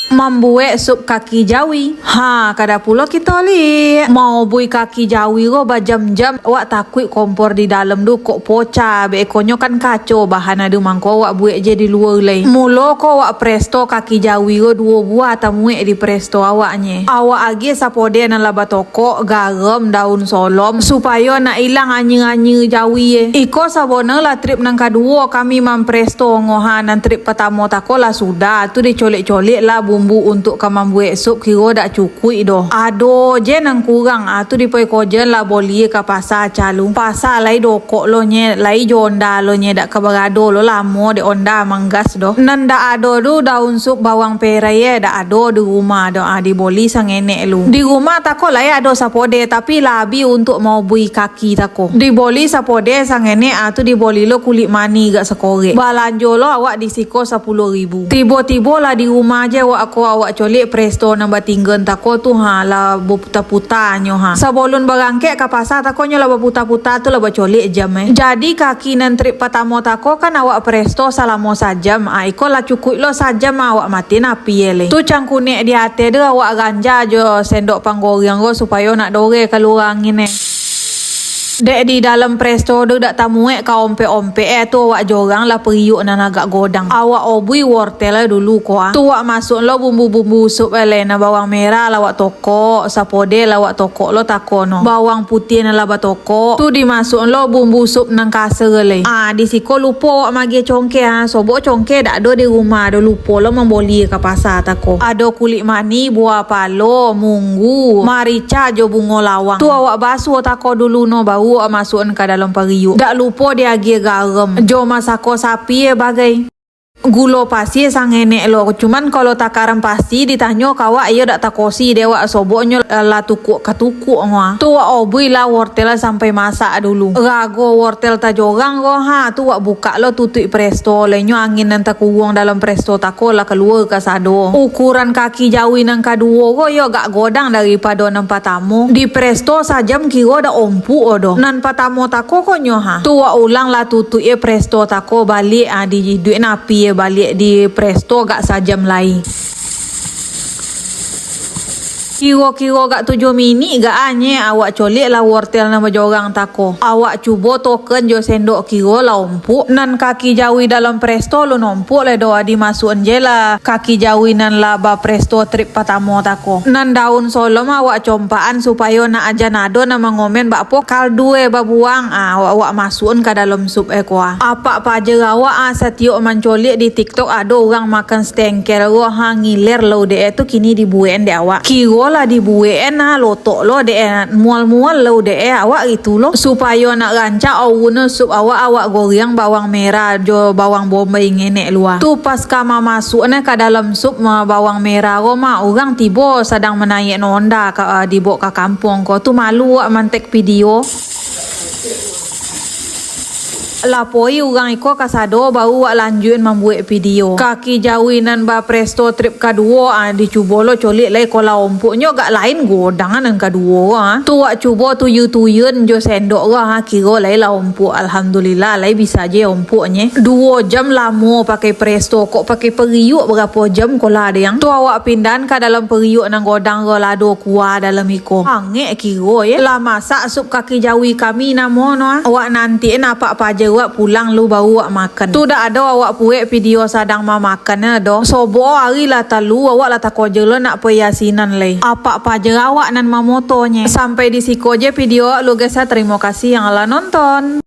Membuat sup kaki jawi. Kada pula kita li mau bui kaki jawi go berjam-jam. Awak takut kompor di dalam tu kok pocah. Bekonyo kan kacau bahan ada mangko awak buat je di luar lay. Mula ko awak presto kaki jawi go 2 buah tamuek di presto awaknya. Awak agi sapode nan laba toko garam daun solom supaya nak hilang anyi-anyi jawi iko sabona lah trip nang kedua kami presto ngohan nan trip pertama tako lah sudah tu dicolek-colek lah bumbu untuk kamam buat sup kira dak cukup doh. Ado je nang kurang tu dipoi kojen lah boli ke pasar calung. Pasar lai dokok lo nye, lai jonda lo nye dak kabarado lo lamo de onda manggas doh. Nan dak ado tu daun sup bawang perai dak ado di rumah doh. Di boli sang enek lu. Di rumah tako lai ado sapode tapi labi untuk mau bui kaki tako. Di boli sapode sang enek tu di boli lo kulit mani gak sekorek. Balanjo lo awak disiko 10.000. Tiba-tiba lah di rumah je awak colek presto nambah tinggal tako tu lah berputar-putarnya Sabolon berangkek ke pasar takonya lah berputar-putar tu lah bercolek jam Jadi kaki nan trip pertama tako kan awak presto salamo sajam. Iko lah cukup lo sajam awak mati napi le. Tu cangkunek di hati dia awak ganja jo sendok panggoreng go supaya nak dore keluar angin Dek di dalam presto tu dak tamuek ka ompe-ompe tu awak jorang lah periuk nan agak godang. Awak obui wortel dulu ko Tu awak masuk lo bumbu-bumbu sup na bawang merah lawak toko, sapode lawak toko lo takono. Bawang putih nan laba toko. Tu dimasuk lo bumbu sup nang kaser le. Di siko lupa awak magi congke Sobok congke dak ada di rumah do lupa lo memboli ke pasar tako. Ada kulit mani, buah palo, munggu, marica jo bunga lawang. Tu awak basuh tako dulu no bau masukkan ke dalam periuk. Tak lupa dia agi garam. Jo masako sapi bagai. Gulo pasti sang enek lo. Cuman kalau takaran pasti ditanya kawak ia dak takosi dewa soboknya lah tukuk katukuk ngah. Tu wak obui lah wortel sampai masak dulu. Rago wortel tajorang go tu wak buka lo tutup presto lenyo angin nan takuwang dalam presto tako lah keluar ke sado. Ukuran kaki jawi nang kedua go yo gak godang daripada nan pertama. Di presto sajam kira dak ompu odo. Nan pertama tako ko nyo Tu wak ulang lah tutup presto tako balik di duit napi balik di presto gak sajam lai. Kiro-kiro gak 7 minit gak anye awak colek lah wortel nama jorang tako. Awak cuba token jo sendok kiro lah ompuk. Nan kaki jawi dalam presto lo nompuk le doa dimasukin je lah kaki jawi nan laba presto trip pertama tako. Nan daun solom awak compaan supaya nak aja nado nama ngomen bakpo kaldu babuang awak masukin ke dalam sup kuah. Apa paje awak setiap mancolek di TikTok ada orang makan stengkel ngiler lo de tu kini dibuen de awak. Kiro lah dibuat lotok lo de mual-mual lo de awak gitu lo supaya nak rancak awuna sup awak goreng bawang merah jo bawang bombay ngenek luar. Tu pas kama masuk ke dalam sup bawang merah ko orang tiba sedang menaik nonda dibawa ke kampung ko tu malu awak mantek video. Lapoi orang iko kasado baru wak lanjut membuat video. Kaki jawinan ba presto trip kedua dicuba lo colek lai kola ompuknya gak lain godang nan kedua Tu wak cuba tuyun jo sendok kira lai la ompuk. Alhamdulillah lai bisa je ompuknya. 2 jam lama pakai presto kok pakai periuk berapa jam kola ada yang. Tu awak pindahan ke dalam periuk nang godang lado kuah dalam iko. Hangek kira lah masak sup kaki jawi kami namono awak nanti apa aja awak pulang lu baru awak makan. Tu dah ada awak buat video sadang makan do. Sobo hari lah talu awak lah tako je lo nak peyasinan leh. Apa je awak nan mamotonya. Sampai di siko je video lu guys terima kasih yang lah nonton.